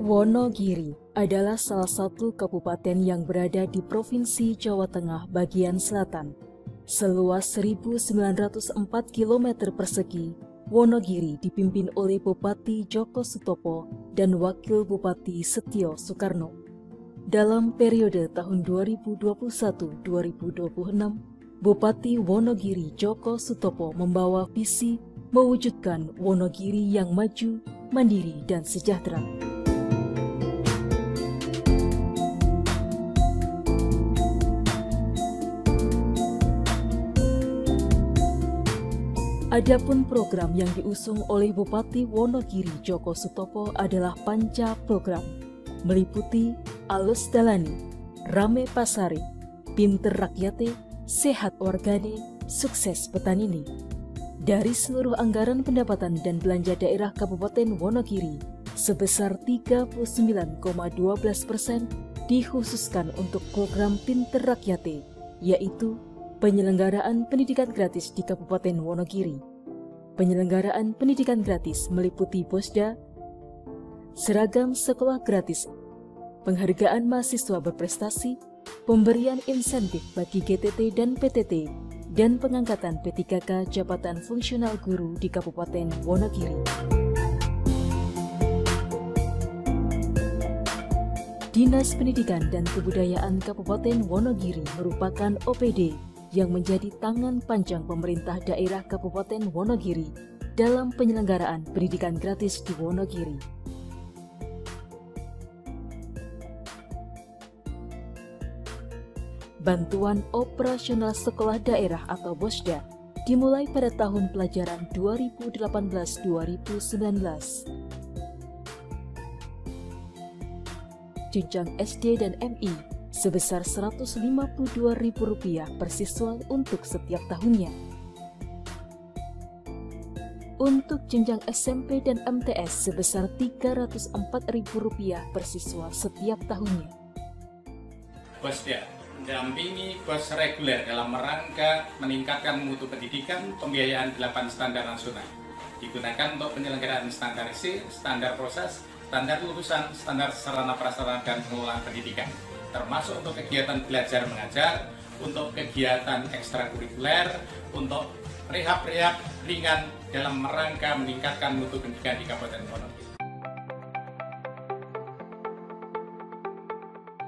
Wonogiri adalah salah satu kabupaten yang berada di Provinsi Jawa Tengah bagian selatan. Seluas 1.904 km persegi, Wonogiri dipimpin oleh Bupati Djoko Sutopo dan Wakil Bupati Setio Soekarno. Dalam periode tahun 2021-2026, Bupati Wonogiri Djoko Sutopo membawa visi mewujudkan Wonogiri yang maju, mandiri, dan sejahtera. Adapun program yang diusung oleh Bupati Wonogiri Djoko Sutopo adalah panca program, meliputi Alus Dalani, Rame Pasare, Pinter Rakyate, Sehat Wargane, Sukses Petanini. Dari seluruh anggaran pendapatan dan belanja daerah Kabupaten Wonogiri, sebesar 39,12% dikhususkan untuk program Pinter Rakyate, yaitu penyelenggaraan pendidikan gratis di Kabupaten Wonogiri. Penyelenggaraan pendidikan gratis meliputi Bosda, seragam sekolah gratis, penghargaan mahasiswa berprestasi, pemberian insentif bagi GTT dan PTT, dan pengangkatan P3K Jabatan Fungsional Guru di Kabupaten Wonogiri. Dinas Pendidikan dan Kebudayaan Kabupaten Wonogiri merupakan OPD yang menjadi tangan panjang pemerintah daerah Kabupaten Wonogiri dalam penyelenggaraan pendidikan gratis di Wonogiri. Bantuan operasional sekolah daerah atau Bosda dimulai pada tahun pelajaran 2018-2019. Jenjang SD dan MI sebesar Rp152.000 per siswa untuk setiap tahunnya. Untuk jenjang SMP dan MTS sebesar Rp304.000 per siswa setiap tahunnya. Bosda mendampingi bos reguler dalam rangka meningkatkan mutu pendidikan, pembiayaan 8 standar nasional. Digunakan untuk penyelenggaraan standar C, standar proses, standar lulusan, standar sarana prasarana dan pengelolaan pendidikan, termasuk untuk kegiatan belajar mengajar, untuk kegiatan ekstrakurikuler, untuk rehab-rehab ringan dalam rangka meningkatkan mutu pendidikan di Kabupaten Wonogiri.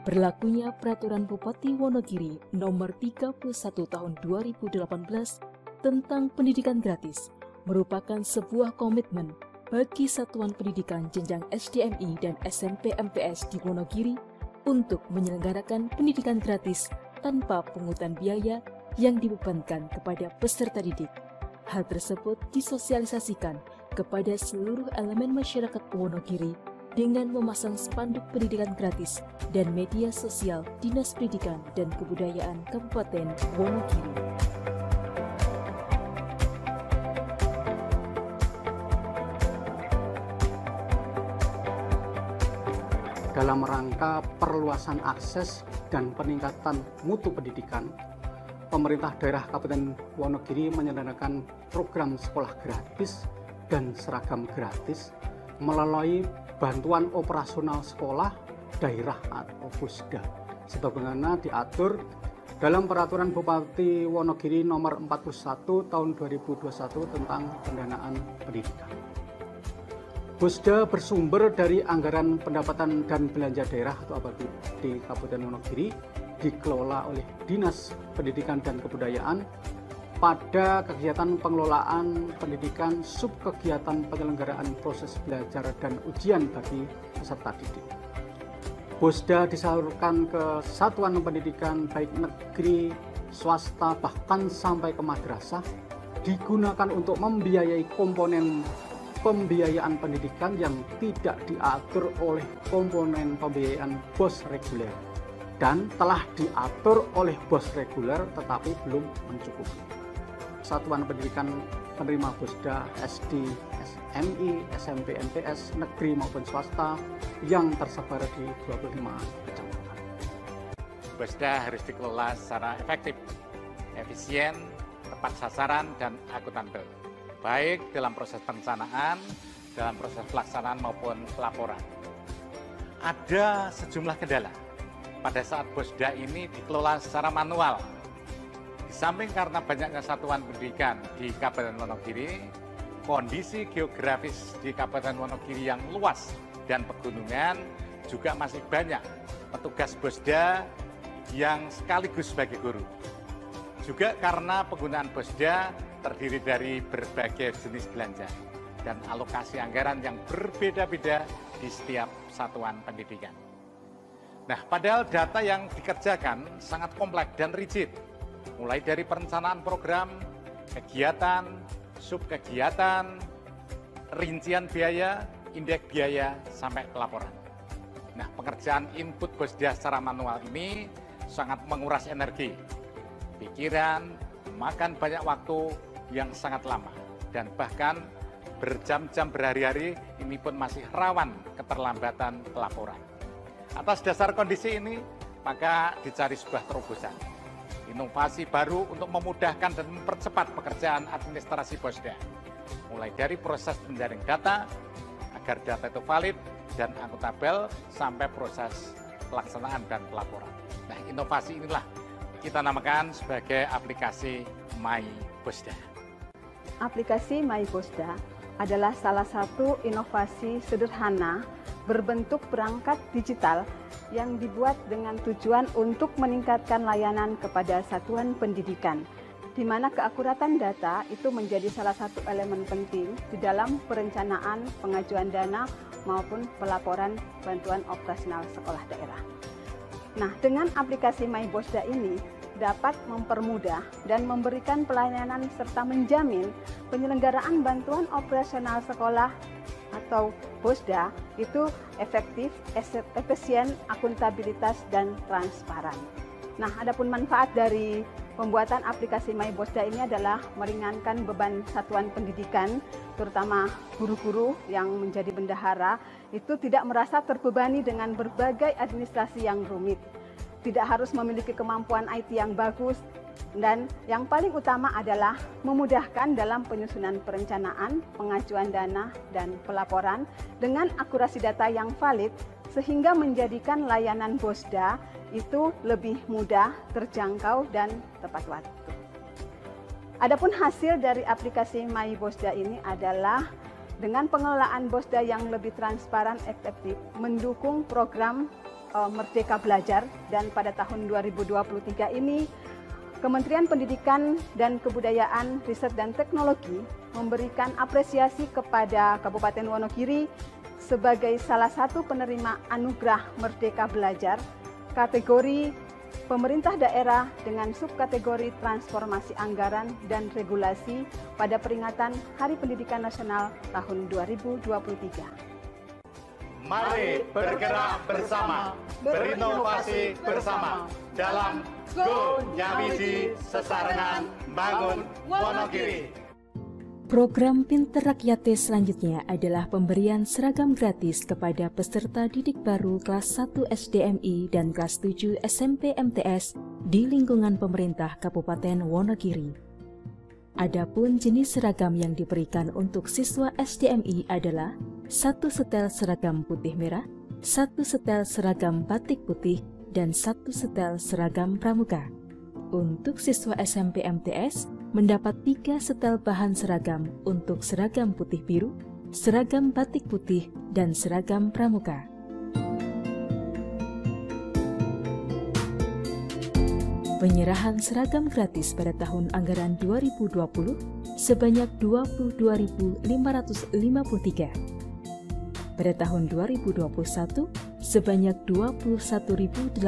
Berlakunya Peraturan Bupati Wonogiri Nomor 31 Tahun 2018 tentang pendidikan gratis merupakan sebuah komitmen bagi satuan pendidikan jenjang SDMI dan SMP MTS di Wonogiri untuk menyelenggarakan pendidikan gratis tanpa pungutan biaya yang dibebankan kepada peserta didik. Hal tersebut disosialisasikan kepada seluruh elemen masyarakat Wonogiri dengan memasang spanduk pendidikan gratis dan media sosial Dinas Pendidikan dan Kebudayaan Kabupaten Wonogiri. Dalam rangka perluasan akses dan peningkatan mutu pendidikan, pemerintah daerah Kabupaten Wonogiri menyelenggarakan program sekolah gratis dan seragam gratis melalui bantuan operasional sekolah daerah atau Bosda, sebagaimana diatur dalam Peraturan Bupati Wonogiri Nomor 41 Tahun 2021 tentang pendanaan pendidikan. Bosda bersumber dari anggaran pendapatan dan belanja daerah atau APBD di Kabupaten Wonogiri, dikelola oleh Dinas Pendidikan dan Kebudayaan pada kegiatan pengelolaan pendidikan, subkegiatan penyelenggaraan proses belajar dan ujian bagi peserta didik. Bosda disalurkan ke satuan pendidikan baik negeri, swasta, bahkan sampai ke madrasah, digunakan untuk membiayai komponen pembiayaan pendidikan yang tidak diatur oleh komponen pembiayaan BOS reguler dan telah diatur oleh BOS reguler tetapi belum mencukupi. Satuan pendidikan penerima Bosda SD, SMI, SMP, MTS, negeri maupun swasta yang tersebar di 25 kecamatan. Bosda harus dikelola secara efektif, efisien, tepat sasaran, dan akuntabel, baik dalam proses perencanaan, dalam proses pelaksanaan maupun pelaporan. ada sejumlah kendala. Pada saat BOSDA ini dikelola secara manual. Di samping karena banyaknya satuan pendidikan di Kabupaten Wonogiri, kondisi geografis di Kabupaten Wonogiri yang luas dan pegunungan juga masih banyak petugas BOSDA yang sekaligus sebagai guru. Juga karena penggunaan BOSDA terdiri dari berbagai jenis belanja dan alokasi anggaran yang berbeda-beda di setiap satuan pendidikan. Nah, padahal data yang dikerjakan sangat kompleks dan rigid, mulai dari perencanaan program, kegiatan, subkegiatan, rincian biaya, indeks biaya, sampai pelaporan. Nah, pekerjaan input BOSDA secara manual ini sangat menguras energi, pikiran, memakan banyak waktu yang sangat lama, dan bahkan berjam-jam berhari-hari ini pun masih rawan keterlambatan pelaporan. Atas dasar kondisi ini, maka dicari sebuah terobosan, inovasi baru untuk memudahkan dan mempercepat pekerjaan administrasi BOSDA, mulai dari proses menjaring data, agar data itu valid dan akuntabel, sampai proses pelaksanaan dan pelaporan. Nah, inovasi inilah kita namakan sebagai aplikasi MyBOSDA. Aplikasi MyBOSDA adalah salah satu inovasi sederhana berbentuk perangkat digital yang dibuat dengan tujuan untuk meningkatkan layanan kepada satuan pendidikan, di mana keakuratan data itu menjadi salah satu elemen penting di dalam perencanaan pengajuan dana maupun pelaporan bantuan operasional sekolah daerah. Nah, dengan aplikasi MyBOSDA ini dapat mempermudah dan memberikan pelayanan serta menjamin penyelenggaraan bantuan operasional sekolah atau BOSDA itu efektif, efisien, akuntabilitas, dan transparan. Nah, adapun manfaat dari pembuatan aplikasi MyBOSDA ini adalah meringankan beban satuan pendidikan, terutama guru-guru yang menjadi bendahara, itu tidak merasa terbebani dengan berbagai administrasi yang rumit. Tidak harus memiliki kemampuan IT yang bagus, dan yang paling utama adalah memudahkan dalam penyusunan perencanaan, pengajuan dana, dan pelaporan dengan akurasi data yang valid, sehingga menjadikan layanan BOSDA itu lebih mudah, terjangkau, dan tepat waktu. Adapun hasil dari aplikasi MyBOSDA ini adalah dengan pengelolaan BOSDA yang lebih transparan, efektif, mendukung program Merdeka Belajar, dan pada tahun 2023 ini Kementerian Pendidikan dan Kebudayaan, Riset dan Teknologi memberikan apresiasi kepada Kabupaten Wonogiri sebagai salah satu penerima anugerah Merdeka Belajar kategori pemerintah daerah dengan subkategori transformasi anggaran dan regulasi pada peringatan Hari Pendidikan Nasional tahun 2023. Mari bergerak bersama, berinovasi bersama dalam Go Nyawiji Sesarengan Bangun Wonogiri. Program Pinter Rakyate selanjutnya adalah pemberian seragam gratis kepada peserta didik baru kelas 1 SDMI dan kelas 7 SMP MTS di lingkungan pemerintah Kabupaten Wonogiri. Adapun jenis seragam yang diberikan untuk siswa SDMI adalah 1 setel seragam putih merah, 1 setel seragam batik putih, dan 1 setel seragam pramuka. Untuk siswa SMP MTS, mendapat 3 setel bahan seragam untuk seragam putih biru, seragam batik putih, dan seragam pramuka. Penyerahan seragam gratis pada tahun anggaran 2020 sebanyak 22.553. Pada tahun 2021 sebanyak 21.882.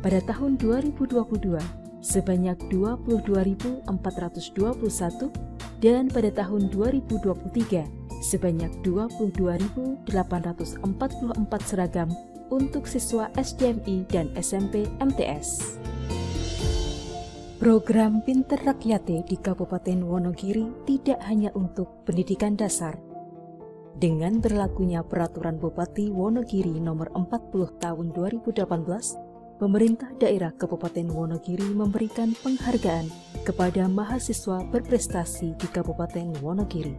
Pada tahun 2022 sebanyak 22.421 dan pada tahun 2023 sebanyak 22.844 seragam untuk siswa SDMI dan SMP MTS. Program Pinter Rakyate di Kabupaten Wonogiri tidak hanya untuk pendidikan dasar. Dengan berlakunya Peraturan Bupati Wonogiri Nomor 40 Tahun 2018, pemerintah daerah Kabupaten Wonogiri memberikan penghargaan kepada mahasiswa berprestasi di Kabupaten Wonogiri.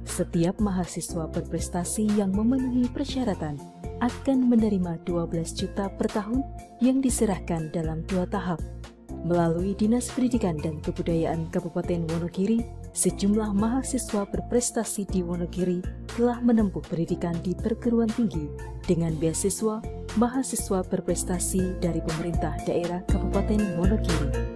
Setiap mahasiswa berprestasi yang memenuhi persyaratan akan menerima 12 juta per tahun yang diserahkan dalam 2 tahap. Melalui Dinas Pendidikan dan Kebudayaan Kabupaten Wonogiri, sejumlah mahasiswa berprestasi di Wonogiri telah menempuh pendidikan di perguruan tinggi dengan beasiswa mahasiswa berprestasi dari pemerintah daerah Kabupaten Wonogiri.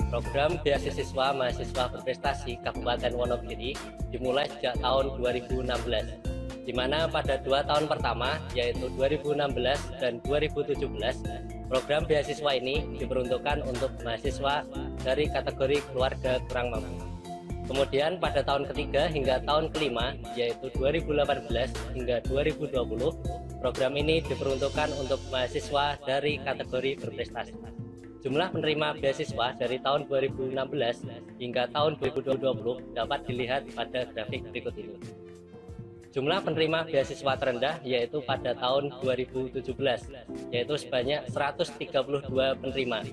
Program beasiswa mahasiswa berprestasi Kabupaten Wonogiri dimulai sejak tahun 2016, di mana pada 2 tahun pertama, yaitu 2016 dan 2017, program beasiswa ini diperuntukkan untuk mahasiswa dari kategori keluarga kurang mampu. Kemudian pada tahun ketiga hingga tahun kelima, yaitu 2018 hingga 2020, program ini diperuntukkan untuk mahasiswa dari kategori berprestasi. Jumlah penerima beasiswa dari tahun 2016 hingga tahun 2020 dapat dilihat pada grafik berikut ini. Jumlah penerima beasiswa terendah yaitu pada tahun 2017, yaitu sebanyak 132 penerima.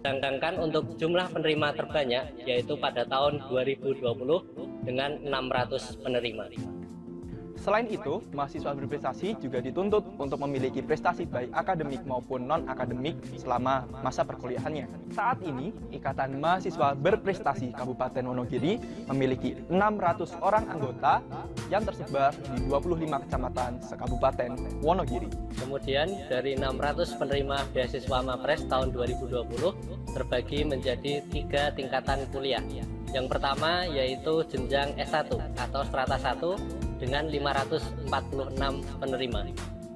Sedangkan untuk jumlah penerima terbanyak yaitu pada tahun 2020 dengan 600 penerima. Selain itu, mahasiswa berprestasi juga dituntut untuk memiliki prestasi baik akademik maupun non-akademik selama masa perkuliahannya. Saat ini, Ikatan Mahasiswa Berprestasi Kabupaten Wonogiri memiliki 600 orang anggota yang tersebar di 25 kecamatan se-Kabupaten Wonogiri. Kemudian dari 600 penerima beasiswa Mapres tahun 2020 terbagi menjadi 3 tingkatan kuliah. Yang pertama yaitu jenjang S1 atau strata 1 dengan 546 penerima.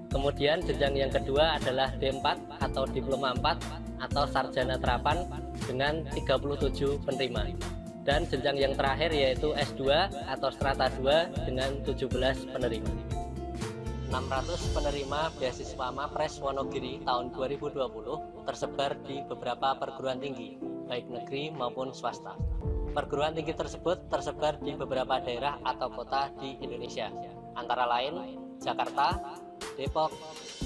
Kemudian jenjang yang kedua adalah D4 atau Diploma 4 atau Sarjana Terapan dengan 37 penerima. Dan jenjang yang terakhir yaitu S2 atau strata 2 dengan 17 penerima. 600 penerima beasiswa Mapres Wonogiri tahun 2020 tersebar di beberapa perguruan tinggi, baik negeri maupun swasta. Perguruan tinggi tersebut tersebar di beberapa daerah atau kota di Indonesia, antara lain Jakarta, Depok,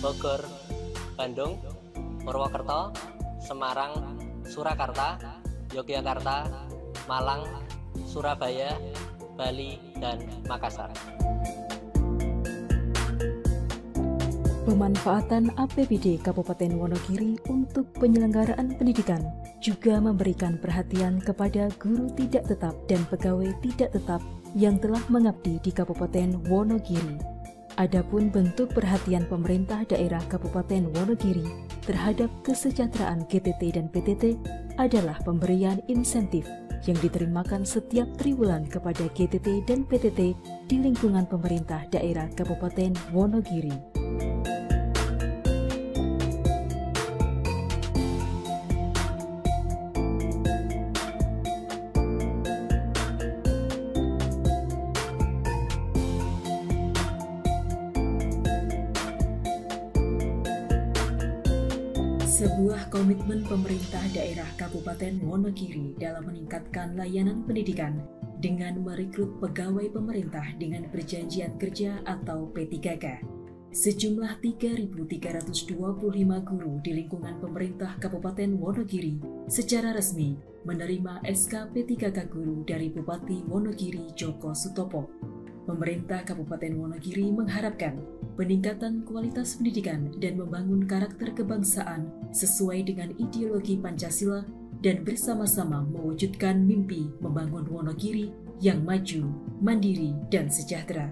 Bogor, Bandung, Purwokerto, Semarang, Surakarta, Yogyakarta, Malang, Surabaya, Bali, dan Makassar. Pemanfaatan APBD Kabupaten Wonogiri untuk penyelenggaraan pendidikan juga memberikan perhatian kepada guru tidak tetap dan pegawai tidak tetap yang telah mengabdi di Kabupaten Wonogiri. Adapun bentuk perhatian pemerintah daerah Kabupaten Wonogiri terhadap kesejahteraan GTT dan PTT adalah pemberian insentif yang diterimakan setiap triwulan kepada GTT dan PTT di lingkungan pemerintah daerah Kabupaten Wonogiri. Sebuah komitmen pemerintah daerah Kabupaten Wonogiri dalam meningkatkan layanan pendidikan dengan merekrut pegawai pemerintah dengan perjanjian kerja atau P3K. Sejumlah 3.325 guru di lingkungan pemerintah Kabupaten Wonogiri secara resmi menerima SK P3K guru dari Bupati Wonogiri Joko Sutopo. Pemerintah Kabupaten Wonogiri mengharapkan peningkatan kualitas pendidikan dan membangun karakter kebangsaan sesuai dengan ideologi Pancasila dan bersama-sama mewujudkan mimpi membangun Wonogiri yang maju, mandiri, dan sejahtera.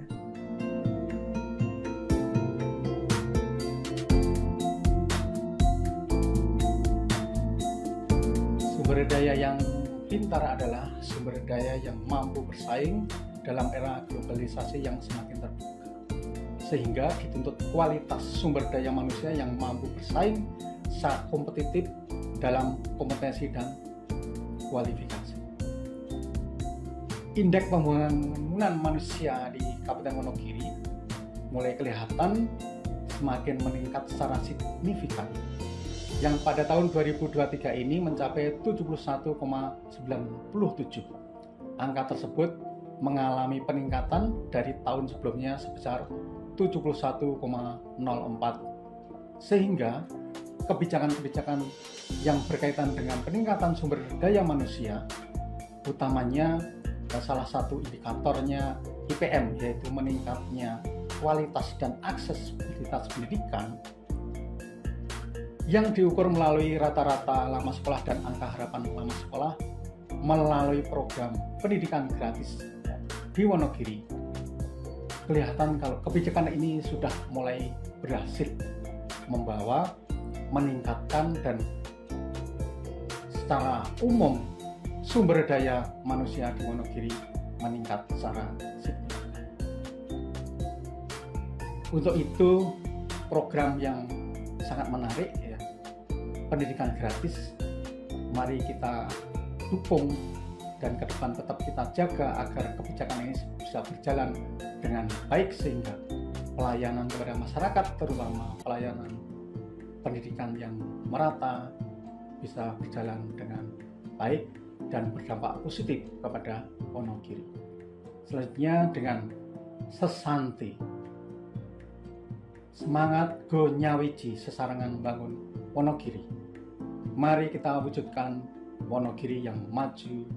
Sumber daya yang pintar adalah sumber daya yang mampu bersaing dalam era globalisasi yang semakin terbuka, sehingga dituntut kualitas sumber daya manusia yang mampu bersaing secara kompetitif dalam kompetensi dan kualifikasi. Indeks pembangunan manusia di Kabupaten Wonogiri mulai kelihatan semakin meningkat secara signifikan, yang pada tahun 2023 ini mencapai 71,97. Angka tersebut mengalami peningkatan dari tahun sebelumnya sebesar 71,04, sehingga kebijakan-kebijakan yang berkaitan dengan peningkatan sumber daya manusia, utamanya salah satu indikatornya IPM, yaitu meningkatnya kualitas dan aksesibilitas pendidikan, yang diukur melalui rata-rata lama sekolah dan angka harapan lama sekolah melalui program pendidikan gratis di Wonogiri. Kelihatan kalau kebijakan ini sudah mulai berhasil membawa, meningkatkan, dan secara umum sumber daya manusia di Wonogiri meningkat secara signifikan. Untuk itu, program yang sangat menarik ya, pendidikan gratis, mari kita dukung dan ke depan tetap kita jaga agar kebijakan ini bisa berjalan dengan baik, sehingga pelayanan kepada masyarakat, terutama pelayanan pendidikan yang merata, bisa berjalan dengan baik dan berdampak positif kepada Wonogiri. Selanjutnya dengan sesanti, semangat Go Nyawiji sesarengan bangun Wonogiri. Mari kita wujudkan Wonogiri yang maju,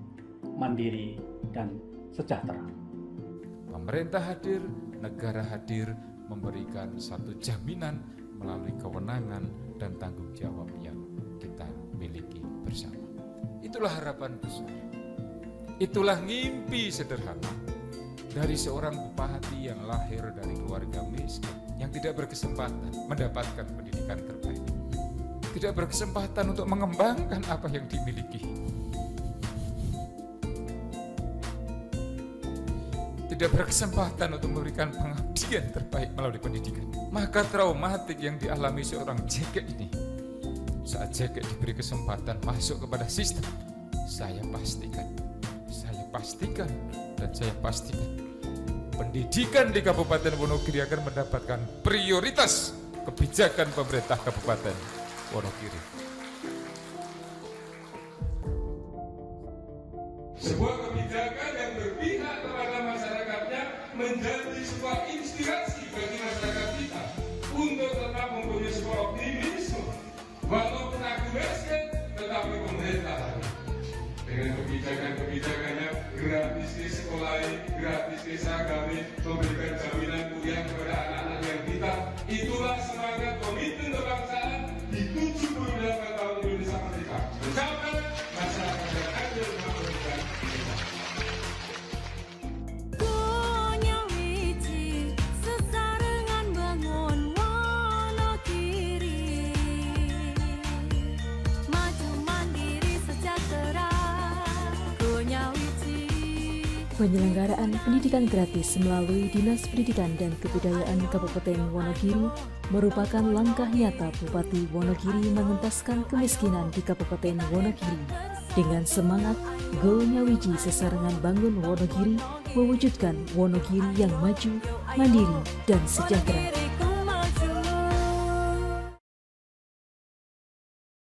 mandiri, dan sejahtera. Pemerintah hadir, negara hadir, memberikan satu jaminan melalui kewenangan dan tanggung jawab yang kita miliki bersama. Itulah harapan besar. Itulah mimpi sederhana dari seorang bupati yang lahir dari keluarga miskin, yang tidak berkesempatan mendapatkan pendidikan terbaik, tidak berkesempatan untuk mengembangkan apa yang dimiliki, tidak berkesempatan untuk memberikan pengabdian terbaik melalui pendidikan. Maka traumatik yang dialami seorang JK ini, saat JK diberi kesempatan masuk kepada sistem, saya pastikan pendidikan di Kabupaten Wonogiri akan mendapatkan prioritas kebijakan pemerintah Kabupaten Wonogiri. Sebuah kebijakan yang berpihak kepada masyarakatnya menjadi sebuah inspirasi bagi masyarakat kita untuk tetap mempunyai sebuah optimisme. Walaupun aku miskin, tetapi pemerintah dengan kebijakan-kebijakannya gratis di sekolah, gratis di seragami, memberikan jaminan kuliah kepada anak-anak yang kita. Itulah semangat komitmen kebangsaan di 78 tahun Indonesia Merdeka. Bersama masyarakat yang adil memberikan Penyelenggaraan pendidikan gratis melalui Dinas Pendidikan dan Kebudayaan Kabupaten Wonogiri merupakan langkah nyata Bupati Wonogiri mengentaskan kemiskinan di Kabupaten Wonogiri. Dengan semangat Go Nyawiji sesarengan bangun Wonogiri, mewujudkan Wonogiri yang maju, mandiri, dan sejahtera.